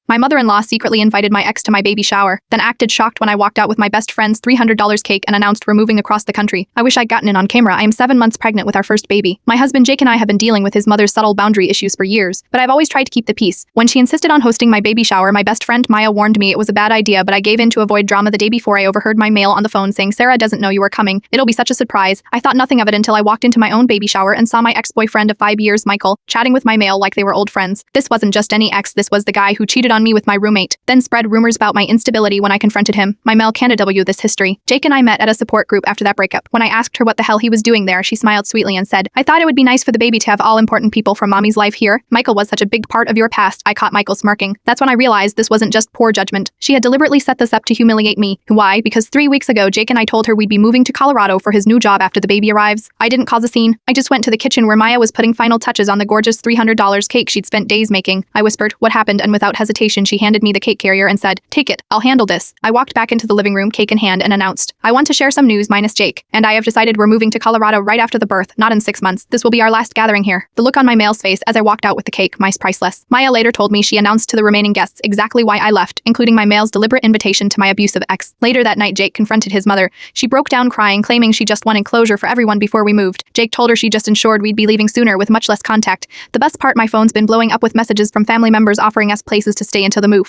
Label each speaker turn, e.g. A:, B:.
A: My mother-in-law secretly invited my ex to my baby shower, then acted shocked when I walked out with my best friend's $300 cake and announced we're moving across the country. I wish I'd gotten in on camera. I am 7 months pregnant with our first baby. My husband Jake and I have been dealing with his mother's subtle boundary issues for years, but I've always tried to keep the peace. When she insisted on hosting my baby shower, my best friend Maya warned me it was a bad idea, but I gave in to avoid drama. The day before, I overheard my male on the phone saying, "Sarah doesn't know you are coming. It'll be such a surprise." I thought nothing of it until I walked into my own baby shower and saw my ex-boyfriend of 5 years, Michael, chatting with my male like they were old friends. This wasn't just any ex, this was the guy who cheated on me with my roommate, then spread rumors about my instability when I confronted him. My male can't W this history. Jake and I met at a support group after that breakup. When I asked her what the hell he was doing there, she smiled sweetly and said, "I thought it would be nice for the baby to have all important people from mommy's life here. Michael was such a big part of your past." I caught Michael smirking. That's when I realized this wasn't just poor judgment. She had deliberately set this up to humiliate me. Why? Because 3 weeks ago, Jake and I told her we'd be moving to Colorado for his new job after the baby arrives. I didn't cause a scene. I just went to the kitchen where Maya was putting final touches on the gorgeous $300 cake she'd spent days making. I whispered, "What happened?" and without hesitation, she handed me the cake carrier and said, "Take it. I'll handle this." I walked back into the living room, cake in hand, and announced, "I want to share some news minus Jake. And I have decided we're moving to Colorado right after the birth, not in 6 months. This will be our last gathering here." The look on my male's face as I walked out with the cake, mice priceless. Maya later told me she announced to the remaining guests exactly why I left, including my male's deliberate invitation to my abusive ex. Later that night, Jake confronted his mother. She broke down crying, claiming she just wanted closure for everyone before we moved. Jake told her she just ensured we'd be leaving sooner with much less contact. The best part, my phone's been blowing up with messages from family members offering us places to stay until the move.